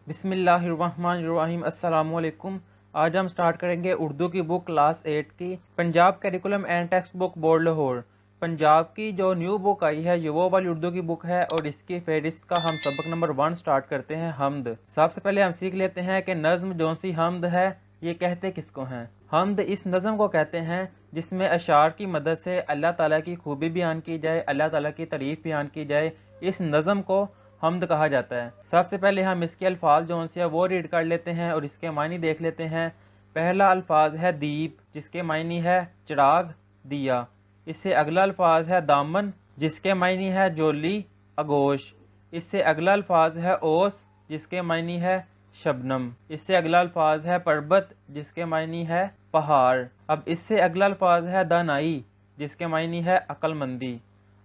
بسم اللہ الرحمن الرحیم۔ السلام علیکم۔ آج ہم سٹارٹ کریں گے اردو کی بک کلاس 8 کی، Punjab curriculum and text book board Lahore. Punjab کی جو نیو بک آئی ہے یہ وہ والی اردو کی بک ہے اور اس کی فہرست کا ہم سبق نمبر 1 سٹارٹ کرتے ہیں، حمد۔ سب سے پہلے ہم سیکھ لیتے ہیں کہ نظم جون سی حمد ہے یہ کہتے کس کو ہیں۔ حمد اس نظم کو کہتے ہیں جس میں اشعار کی مدد سے اللہ تعالیٰ کی خوبی بیان کی جائے، اللہ تعالیٰ کی تعریف بیان کی جائے، اس نظم کو حمد کہا جاتا ہے۔ سب سے پہلے ہم اس کے الفاظ جو سے وہ ریڈ کر لیتے ہیں اور اس کے معنی دیکھ لیتے ہیں۔ پہلا الفاظ ہے دیپ، جس کے معنی ہے چراغ، دیا۔ اس سے اگلا الفاظ ہے دامن، جس کے معنی ہے جولی، آغوش۔ اس سے اگلا الفاظ ہے اوس، جس کے معنی ہے شبنم۔ اس سے اگلا الفاظ ہے پربت، جس کے معنی ہے پہاڑ۔ اب اس سے اگلا الفاظ ہے دانائی، جس کے معنی ہے عقل مندی۔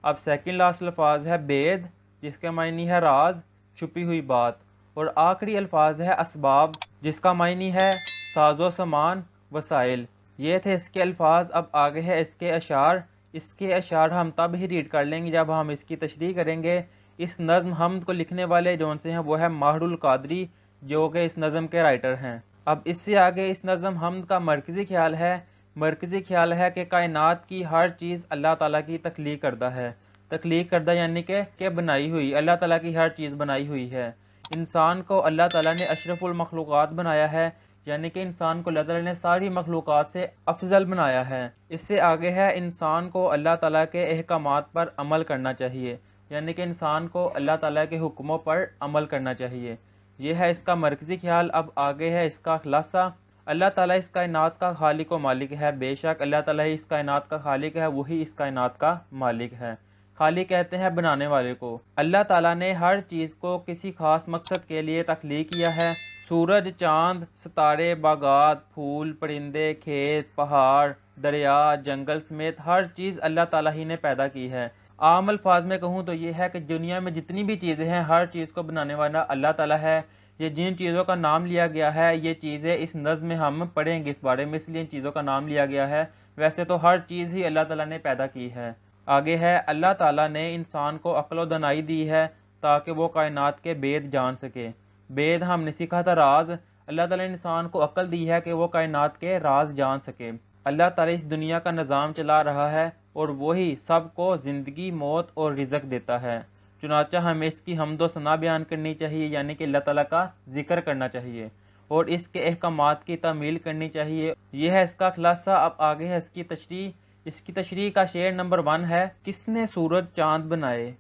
اب سیکنڈ لاسٹ الفاظ ہے بید، جس کے معنی ہے راز، چھپی ہوئی بات۔ اور آخری الفاظ ہے اسباب، جس کا معنی ہے ساز و سامان، وسائل۔ یہ تھے اس کے الفاظ۔ اب آگے ہے اس کے اشعار۔ اس کے اشعار ہم تب ہی ریڈ کر لیں گے جب ہم اس کی تشریح کریں گے۔ اس نظم حمد کو لکھنے والے جون سے ہیں وہ ہے ماہر القادری، جو کہ اس نظم کے رائٹر ہیں۔ اب اس سے آگے اس نظم حمد کا مرکزی خیال ہے۔ مرکزی خیال ہے کہ کائنات کی ہر چیز اللہ تعالیٰ کی تخلیق کردہ ہے۔ تخلیق کردہ یعنی کہ بنائی ہوئی، اللہ تعالیٰ کی ہر چیز بنائی ہوئی ہے۔ انسان کو اللہ تعالیٰ نے اشرف المخلوقات بنایا ہے، یعنی کہ انسان کو اللہ تعالیٰ نے ساری مخلوقات سے افضل بنایا ہے۔ اس سے آگے ہے انسان کو اللہ تعالیٰ کے احکامات پر عمل کرنا چاہیے، یعنی کہ انسان کو اللہ تعالیٰ کے حکموں پر عمل کرنا چاہیے۔ یہ ہے اس کا مرکزی خیال۔ اب آگے ہے اس کا خلاصہ۔ اللہ تعالیٰ اس کائنات کا خالق و مالک ہے، بے شک اللہ تعالیٰ اس کائنات کا خالق ہے، وہی اس کائنات کا مالک ہے۔ خالق کہتے ہیں بنانے والے کو۔ اللہ تعالیٰ نے ہر چیز کو کسی خاص مقصد کے لیے تخلیق کیا ہے۔ سورج، چاند، ستارے، باغات، پھول، پرندے، کھیت، پہاڑ، دریا، جنگل سمیت ہر چیز اللہ تعالیٰ ہی نے پیدا کی ہے۔ عام الفاظ میں کہوں تو یہ ہے کہ دنیا میں جتنی بھی چیزیں ہیں ہر چیز کو بنانے والا اللہ تعالیٰ ہے۔ یہ جن چیزوں کا نام لیا گیا ہے یہ چیزیں اس نظم میں ہم پڑھیں گے اس بارے میں، اس لیے ان چیزوں کا نام لیا گیا ہے۔ ویسے تو ہر چیز ہی اللہ تعالیٰ نے پیدا کی ہے۔ آگے ہے اللہ تعالیٰ نے انسان کو عقل و دانائی دی ہے تاکہ وہ کائنات کے بید جان سکے۔ بید ہم نے سیکھا تھا راز۔ اللہ تعالیٰ نے انسان کو عقل دی ہے کہ وہ کائنات کے راز جان سکے۔ اللہ تعالیٰ اس دنیا کا نظام چلا رہا ہے اور وہی سب کو زندگی، موت اور رزق دیتا ہے، چنانچہ ہمیں اس کی حمد و ثنا بیان کرنی چاہیے، یعنی کہ اللہ تعالیٰ کا ذکر کرنا چاہیے اور اس کے احکامات کی تعمیل کرنی چاہیے۔ یہ ہے اس کا خلاصہ۔ اب آگے ہے اس کی تشریح۔ اس کی تشریح کا شعر نمبر 1 ہے، کس نے سورج چاند بنائے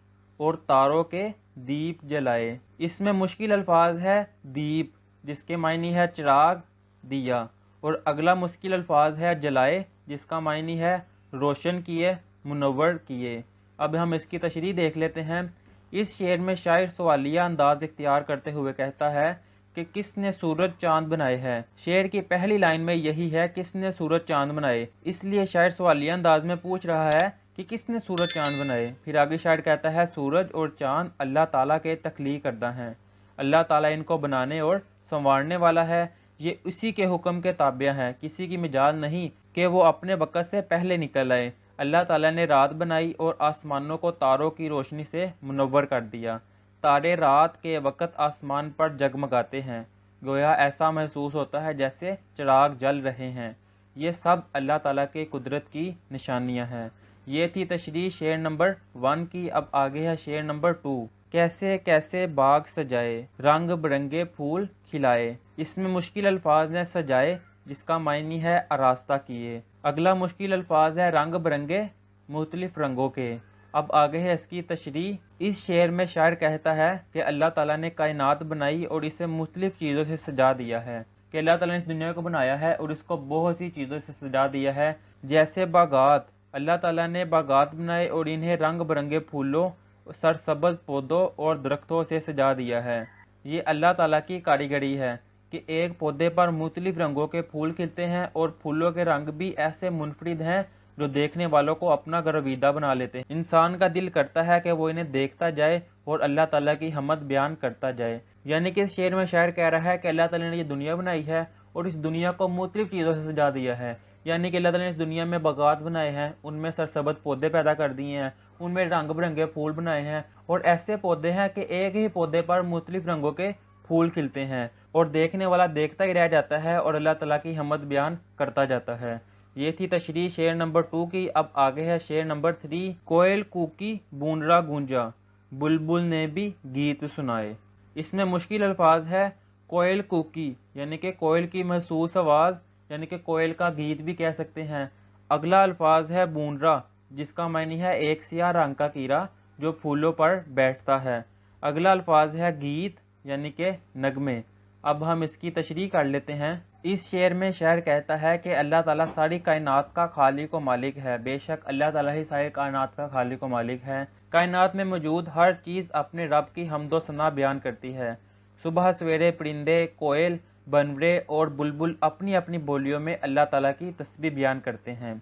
اور تاروں کے دیپ جلائے۔ اس میں مشکل الفاظ ہے دیپ، جس کے معنی ہے چراغ، دیا، اور اگلا مشکل الفاظ ہے جلائے، جس کا معنی ہے روشن کیے، منور کیے۔ اب ہم اس کی تشریح دیکھ لیتے ہیں۔ اس شعر میں شاعر سوالیہ انداز اختیار کرتے ہوئے کہتا ہے کہ کس نے سورج چاند بنائے ہے۔ شعر کی پہلی لائن میں یہی ہے، کس نے سورج چاند بنائے، اس لیے شاعر سوالیہ انداز میں پوچھ رہا ہے کہ کس نے سورج چاند بنائے۔ پھر آگے شاعر کہتا ہے سورج اور چاند اللہ تعالیٰ کے تخلیق کردہ ہیں، اللہ تعالیٰ ان کو بنانے اور سنوارنے والا ہے، یہ اسی کے حکم کے تابع ہیں، کسی کی مجال نہیں کہ وہ اپنے وقت سے پہلے نکل آئے۔ اللہ تعالیٰ نے رات بنائی اور آسمانوں کو تاروں کی روشنی سے منور کر دیا۔ تارے رات کے وقت آسمان پر جگمگاتے ہیں، گویا ایسا محسوس ہوتا ہے جیسے چراغ جل رہے ہیں۔ یہ سب اللہ تعالیٰ کے قدرت کی نشانیاں ہیں۔ یہ تھی تشریح شعر نمبر 1 کی۔ اب آگے ہے شعر نمبر 2، کیسے کیسے باغ سجائے، رنگ برنگے پھول کھلائے۔ اس میں مشکل الفاظ ہیں سجائے، جس کا معنی ہے آراستہ کیے۔ اگلا مشکل الفاظ ہے رنگ برنگے، مختلف رنگوں کے۔ اب آگے ہے اس کی تشریح۔ اس شعر میں شاعر کہتا ہے کہ اللہ تعالیٰ نے کائنات بنائی اور اسے مختلف چیزوں سے سجا دیا ہے، کہ اللہ تعالیٰ نے اس دنیا کو بنایا ہے اور اس کو بہت سی چیزوں سے سجا دیا ہے، جیسے باغات۔ اللہ تعالیٰ نے باغات بنائے اور انہیں رنگ برنگے پھولوں، سرسبز پودوں اور درختوں سے سجا دیا ہے۔ یہ اللہ تعالیٰ کی کاریگری ہے کہ ایک پودے پر مختلف رنگوں کے پھول کھلتے ہیں اور پھولوں کے رنگ بھی ایسے منفرد ہیں جو دیکھنے والوں کو اپنا گرویدہ بنا لیتے ہیں۔ انسان کا دل کرتا ہے کہ وہ انہیں دیکھتا جائے اور اللہ تعالیٰ کی حمد بیان کرتا جائے۔ یعنی کہ اس شعر میں شاعر کہہ رہا ہے کہ اللہ تعالیٰ نے یہ دنیا بنائی ہے اور اس دنیا کو مختلف چیزوں سے سجا دیا ہے۔ یعنی کہ اللہ تعالیٰ نے اس دنیا میں باغات بنائے ہیں، ان میں سرسبز پودے پیدا کر دیے ہیں، ان میں رنگ برنگے پھول بنائے ہیں، اور ایسے پودے ہیں کہ ایک ہی پودے پر مختلف رنگوں کے پھول کھلتے ہیں اور دیکھنے والا دیکھتا ہی رہ جاتا ہے اور اللہ تعالیٰ کی حمد بیان کرتا جاتا ہے۔ یہ تھی تشریح شعر نمبر 2 کی۔ اب آگے ہے شعر نمبر 3۔ کوئل کوکی بونرا گونجا، بلبل نے بھی گیت سنائے۔ اس میں مشکل الفاظ ہے۔ کوئل کوکی یعنی کہ کوئل کی محسوس آواز، یعنی کہ کوئل کا گیت بھی کہہ سکتے ہیں۔ اگلا الفاظ ہے بونرا، جس کا معنی ہے ایک سیاہ رنگ کا کیڑا جو پھولوں پر بیٹھتا ہے۔ اگلا الفاظ ہے گیت یعنی کہ نغمے۔ اب ہم اس کی تشریح کر لیتے ہیں۔ اس شعر میں شاعر کہتا ہے کہ اللہ تعالیٰ ساری کائنات کا خالق و مالک ہے۔ بے شک اللہ تعالیٰ ہی ساری کائنات کا خالق و مالک ہے۔ کائنات میں موجود ہر چیز اپنے رب کی حمد و ثنا بیان کرتی ہے۔ صبح سویرے پرندے، کوئل، بنورے اور بلبل اپنی اپنی بولیوں میں اللہ تعالیٰ کی تسبیح بیان کرتے ہیں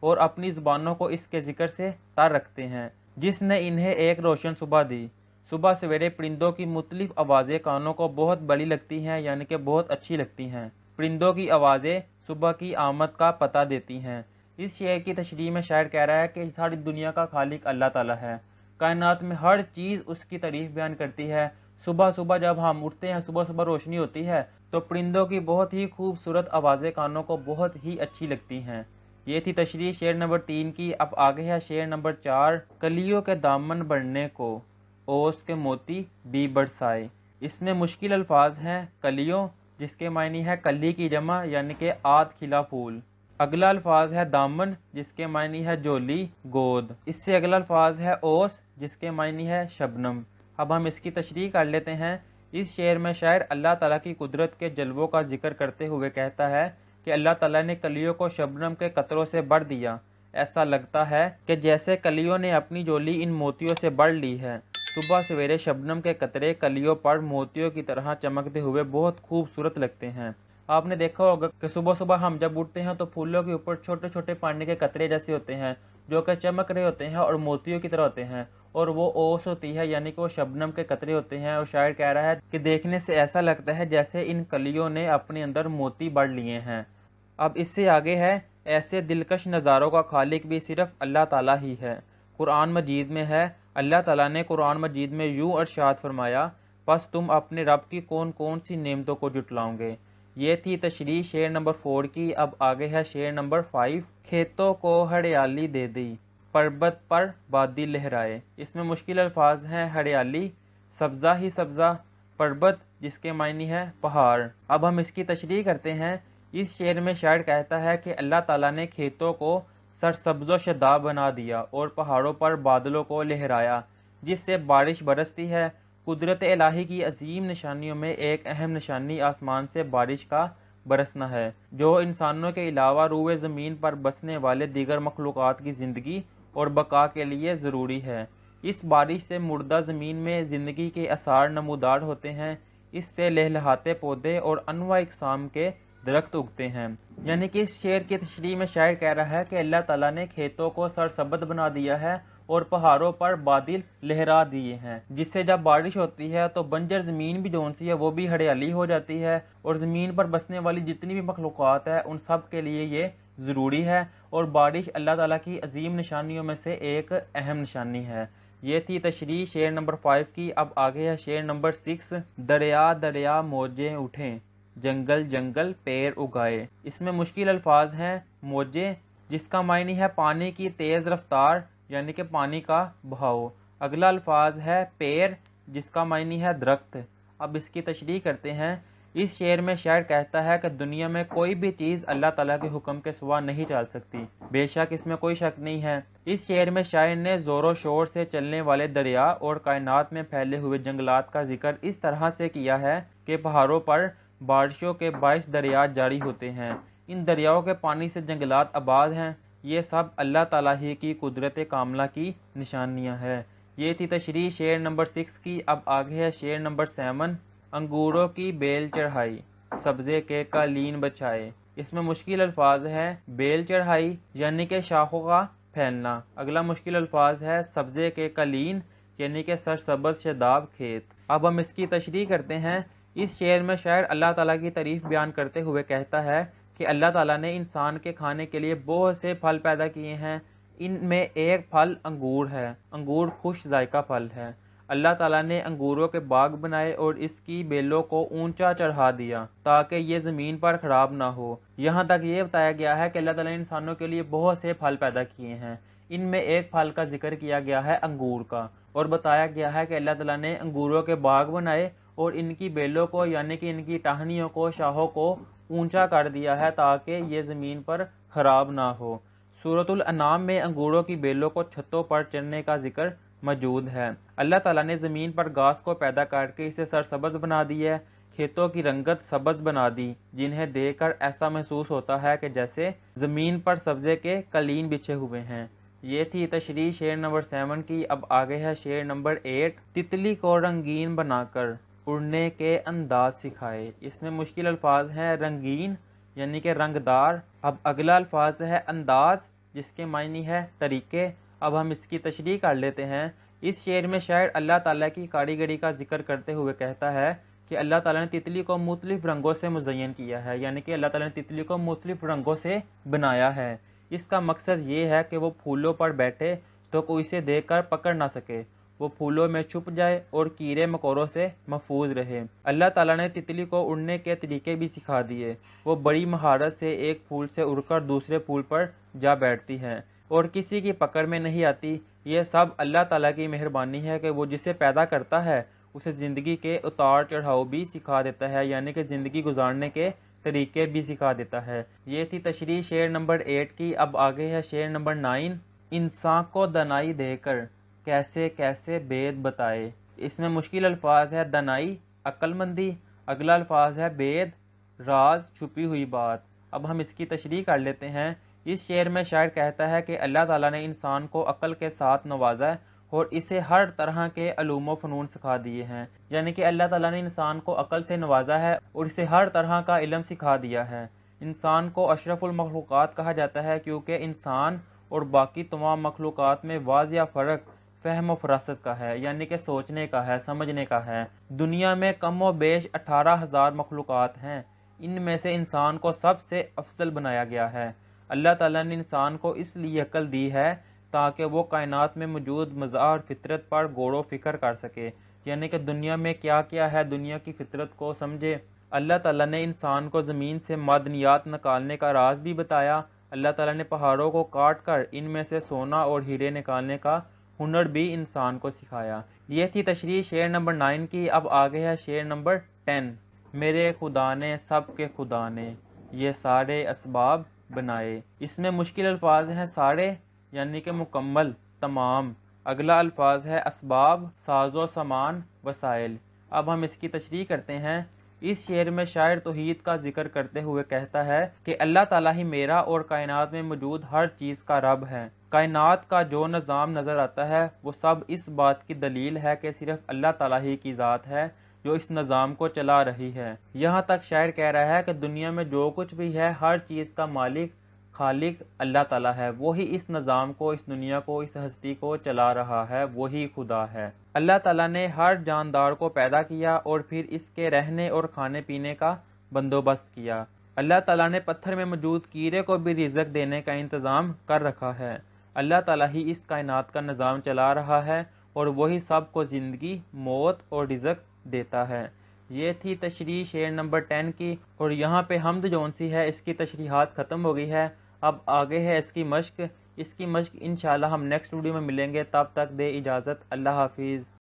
اور اپنی زبانوں کو اس کے ذکر سے تر رکھتے ہیں جس نے انہیں ایک روشن صبح دی۔ صبح سویرے پرندوں کی مختلف آوازیں کانوں کو بہت بڑی لگتی ہیں، یعنی کہ بہت اچھی لگتی ہیں۔ پرندوں کی آوازیں صبح کی آمد کا پتہ دیتی ہیں۔ اس شعر کی تشریح میں شاعر کہہ رہا ہے کہ ساری دنیا کا خالق اللہ تعالیٰ ہے۔ کائنات میں ہر چیز اس کی تعریف بیان کرتی ہے۔ صبح صبح جب ہم اٹھتے ہیں، صبح صبح روشنی ہوتی ہے تو پرندوں کی بہت ہی خوبصورت آوازیں کانوں کو بہت ہی اچھی لگتی ہیں۔ یہ تھی تشریح شعر نمبر 3 کی۔ اب آگے ہے شعر نمبر 4۔ کلیوں کے دامن بڑھنے کو اوس کے موتی بھی برسائے۔ اس میں مشکل الفاظ ہیں۔ کلیوں جس کے معنی ہے کلی کی جمع یعنی کہ آدھ کھلا پھول۔ اگلا الفاظ ہے دامن جس کے معنی ہے جولی، گود۔ اس سے اگلا الفاظ ہے اوس جس کے معنی ہے شبنم۔ اب ہم اس کی تشریح کر لیتے ہیں۔ اس شعر میں شاعر اللہ تعالیٰ کی قدرت کے جلووں کا ذکر کرتے ہوئے کہتا ہے کہ اللہ تعالیٰ نے کلیوں کو شبنم کے قطروں سے بڑھ دیا۔ ایسا لگتا ہے کہ جیسے کلیوں نے اپنی جولی ان موتیوں سے بڑھ لی ہے۔ صبح سویرے شبنم کے قطرے کلیوں پر موتیوں کی طرح چمکتے ہوئے بہت خوبصورت لگتے ہیں۔ آپ نے دیکھا ہوگا کہ صبح صبح ہم جب اٹھتے ہیں تو پھولوں کے اوپر چھوٹے چھوٹے پانی کے قطرے جیسے ہوتے ہیں جو کہ چمک رہے ہوتے ہیں اور موتیوں کی طرح ہوتے ہیں، اور وہ اوس ہوتی ہے یعنی کہ وہ شبنم کے قطرے ہوتے ہیں۔ اور شاعر کہہ رہا ہے کہ دیکھنے سے ایسا لگتا ہے جیسے ان کلیوں نے اپنے اندر موتی بڑھ لیے ہیں۔ اب اس سے آگے ہے ایسے دلکش نظاروں کا خالق بھی صرف اللہ تعالیٰ ہی ہے۔ قرآن مجید میں ہے، اللہ تعالیٰ نے قرآن مجید میں یوں ارشاد فرمایا، پس تم اپنے رب کی کون کون سی نعمتوں کو جٹلاؤ گے۔ یہ تھی تشریح شعر نمبر 4 کی۔ اب آگے ہے شعر نمبر 5۔ کھیتوں کو ہریالی دے دی، پربت پر بادی لہرائے۔ اس میں مشکل الفاظ ہیں۔ ہریالی سبزہ ہی سبزہ، پربت جس کے معنی ہے پہاڑ۔ اب ہم اس کی تشریح کرتے ہیں۔ اس شعر میں شاعر کہتا ہے کہ اللہ تعالیٰ نے کھیتوں کو سرسبز و شاداب بنا دیا اور پہاڑوں پر بادلوں کو لہرایا جس سے بارش برستی ہے۔ قدرت الہی کی عظیم نشانیوں میں ایک اہم نشانی آسمان سے بارش کا برسنا ہے جو انسانوں کے علاوہ روئے زمین پر بسنے والے دیگر مخلوقات کی زندگی اور بقا کے لیے ضروری ہے۔ اس بارش سے مردہ زمین میں زندگی کے آثار نمودار ہوتے ہیں۔ اس سے لہلہاتے پودے اور انواع اقسام کے درخت اگتے ہیں۔ یعنی کہ اس شعر کی تشریح میں شاعر کہہ رہا ہے کہ اللہ تعالیٰ نے کھیتوں کو سرسبز بنا دیا ہے اور پہاڑوں پر بادل لہرا دیے ہیں جس سے جب بارش ہوتی ہے تو بنجر زمین بھی جون سی ہے وہ بھی ہریالی ہو جاتی ہے، اور زمین پر بسنے والی جتنی بھی مخلوقات ہے ان سب کے لیے یہ ضروری ہے، اور بارش اللہ تعالیٰ کی عظیم نشانیوں میں سے ایک اہم نشانی ہے۔ یہ تھی تشریح شعر نمبر 5 کی۔ اب آگے ہے شعر نمبر 6۔ دریا دریا موجیں اٹھیں، جنگل جنگل پیر اگائے۔ اس میں مشکل الفاظ ہیں۔ موجیں جس کا معنی ہے پانی کی تیز رفتار یعنی کہ پانی کا بہاؤ۔ اگلا الفاظ ہے پیر جس کا معنی ہے درخت۔ اب اس کی تشریح کرتے ہیں۔ اس شعر میں شاعر کہتا ہے کہ دنیا میں کوئی بھی چیز اللہ تعالیٰ کے حکم کے سوا نہیں چل سکتی۔ بے شک اس میں کوئی شک نہیں ہے۔ اس شعر میں شاعر نے زور و شور سے چلنے والے دریا اور کائنات میں پھیلے ہوئے جنگلات کا ذکر اس طرح سے کیا ہے کہ پہاڑوں پر بارشوں کے باعث دریا جاری ہوتے ہیں۔ ان دریاؤں کے پانی سے جنگلات آباد ہیں۔ یہ سب اللہ تعالیٰ ہی کی قدرت کاملہ کی نشانیاں ہیں۔ یہ تھی تشریح شعر نمبر 6 کی۔ اب آگے ہے شعر نمبر 7۔ انگوروں کی بیل چڑھائی، سبزے کے قالین بچھائے۔ اس میں مشکل الفاظ ہیں۔ بیل چڑھائی یعنی کہ شاخوں کا پھیلنا۔ اگلا مشکل الفاظ ہے سبزے کے قالین یعنی کہ سرسبز شاداب کھیت۔ اب ہم اس کی تشریح کرتے ہیں۔ اس شعر میں شاعر اللہ تعالیٰ کی تعریف بیان کرتے ہوئے کہتا ہے کہ اللہ تعالیٰ نے انسان کے کھانے کے لیے بہت سے پھل پیدا کیے ہیں۔ ان میں ایک پھل انگور ہے۔ انگور خوش ذائقہ پھل ہے۔ اللہ تعالیٰ نے انگوروں کے باغ بنائے اور اس کی بیلوں کو اونچا چڑھا دیا تاکہ یہ زمین پر خراب نہ ہو۔ یہاں تک یہ بتایا گیا ہے کہ اللہ تعالیٰ نے انسانوں کے لیے بہت سے پھل پیدا کیے ہیں۔ ان میں ایک پھل کا ذکر کیا گیا ہے انگور کا، اور بتایا گیا ہے کہ اللہ تعالیٰ نے انگوروں کے باغ بنائے اور ان کی بیلوں کو یعنی کہ ان کی ٹہنیوں کو، شاخوں کو اونچا کر دیا ہے تاکہ یہ زمین پر خراب نہ ہو۔ سورۃ الانعام میں انگوروں کی بیلوں کو چھتوں پر چڑھنے کا ذکر موجود ہے۔ اللہ تعالیٰ نے زمین پر گھاس کو پیدا کر کے اسے سرسبز بنا دی ہے، کھیتوں کی رنگت سبز بنا دی، جنہیں دیکھ کر ایسا محسوس ہوتا ہے کہ جیسے زمین پر سبزے کے قلین بچھے ہوئے ہیں۔ یہ تھی تشریح شعر نمبر 7 کی۔ اب آگے ہے شعر نمبر 8۔ تتلی کو رنگین بنا کر اڑنے کے انداز سکھائے۔ اس میں مشکل الفاظ ہیں رنگین یعنی کہ رنگدار۔ اب اگلا الفاظ ہے انداز، جس کے معنی ہے طریقے۔ اب ہم اس کی تشریح کر لیتے ہیں۔ اس شعر میں شاعر اللہ تعالیٰ کی کاریگری کا ذکر کرتے ہوئے کہتا ہے کہ اللہ تعالیٰ نے تتلی کو مختلف رنگوں سے مزین کیا ہے، یعنی کہ اللہ تعالیٰ نے تتلی کو مختلف رنگوں سے بنایا ہے۔ اس کا مقصد یہ ہے کہ وہ پھولوں پر بیٹھے تو کوئی اسے دیکھ کر پکڑ نہ سکے، وہ پھولوں میں چھپ جائے اور کیڑے مکوڑوں سے محفوظ رہے۔ اللہ تعالیٰ نے تتلی کو اڑنے کے طریقے بھی سکھا دیے۔ وہ بڑی مہارت سے ایک پھول سے اڑ کر دوسرے پھول پر جا بیٹھتی ہے اور کسی کی پکڑ میں نہیں آتی۔ یہ سب اللہ تعالیٰ کی مہربانی ہے کہ وہ جسے پیدا کرتا ہے اسے زندگی کے اتار چڑھاؤ بھی سکھا دیتا ہے، یعنی کہ زندگی گزارنے کے طریقے بھی سکھا دیتا ہے۔ یہ تھی تشریح شعر نمبر 8 کی۔ اب آگے ہے شعر نمبر 9۔ انسان کو دانائی دے کر کیسے کیسے بید بتائے۔ اس میں مشکل الفاظ ہے دانائی عقل مندی، اگلا الفاظ ہے بید راز چھپی ہوئی بات۔ اب ہم اس کی تشریح کر لیتے ہیں۔ اس شعر میں شاعر کہتا ہے کہ اللہ تعالیٰ نے انسان کو عقل کے ساتھ نوازا ہے اور اسے ہر طرح کے علوم و فنون سکھا دیے ہیں، یعنی کہ اللہ تعالیٰ نے انسان کو عقل سے نوازا ہے اور اسے ہر طرح کا علم سکھا دیا ہے۔ انسان کو اشرف المخلوقات کہا جاتا ہے کیونکہ انسان اور باقی تمام مخلوقات میں واضح فرق فہم و فراست کا ہے، یعنی کہ سوچنے کا ہے، سمجھنے کا ہے۔ دنیا میں کم و بیش 18,000 مخلوقات ہیں، ان میں سے انسان کو سب سے افضل بنایا گیا ہے۔ اللہ تعالیٰ نے انسان کو اس لیے عقل دی ہے تاکہ وہ کائنات میں موجود مزاح اور فطرت پر غور و فکر کر سکے، یعنی کہ دنیا میں کیا کیا ہے، دنیا کی فطرت کو سمجھے۔ اللہ تعالیٰ نے انسان کو زمین سے معدنیات نکالنے کا راز بھی بتایا۔ اللہ تعالیٰ نے پہاڑوں کو کاٹ کر ان میں سے سونا اور ہیرے نکالنے کا ہنر بھی انسان کو سکھایا۔ یہ تھی تشریح شعر نمبر 9 کی۔ اب آگے ہے شعر نمبر 10۔ میرے خدا نے سب کے خدا نے یہ سارے اسباب بنائے۔ اس میں مشکل الفاظ ہیں سارے یعنی کہ مکمل، تمام۔ اگلا الفاظ ہے اسباب، ساز و سامان، وسائل۔ اب ہم اس کی تشریح کرتے ہیں۔ اس شعر میں شاعر توحید کا ذکر کرتے ہوئے کہتا ہے کہ اللہ تعالیٰ ہی میرا اور کائنات میں موجود ہر چیز کا رب ہے۔ کائنات کا جو نظام نظر آتا ہے وہ سب اس بات کی دلیل ہے کہ صرف اللہ تعالیٰ ہی کی ذات ہے جو اس نظام کو چلا رہی ہے۔ یہاں تک شاعر کہہ رہا ہے کہ دنیا میں جو کچھ بھی ہے ہر چیز کا مالک خالق اللہ تعالیٰ ہے، وہی اس نظام کو، اس دنیا کو، اس ہستی کو چلا رہا ہے، وہی خدا ہے۔ اللہ تعالیٰ نے ہر جاندار کو پیدا کیا اور پھر اس کے رہنے اور کھانے پینے کا بندوبست کیا۔ اللہ تعالیٰ نے پتھر میں موجود کیڑے کو بھی رزق دینے کا انتظام کر رکھا ہے۔ اللہ تعالیٰ ہی اس کائنات کا نظام چلا رہا ہے اور وہی سب کو زندگی، موت اور رزق دیتا ہے۔ یہ تھی تشریح شعر نمبر 10 کی، اور یہاں پہ حمد جون سی ہے اس کی تشریحات ختم ہو گئی ہے۔ اب آگے ہے اس کی مشق۔ اس کی مشق انشاءاللہ ہم نیکسٹ ویڈیو میں ملیں گے، تب تک دے اجازت، اللہ حافظ۔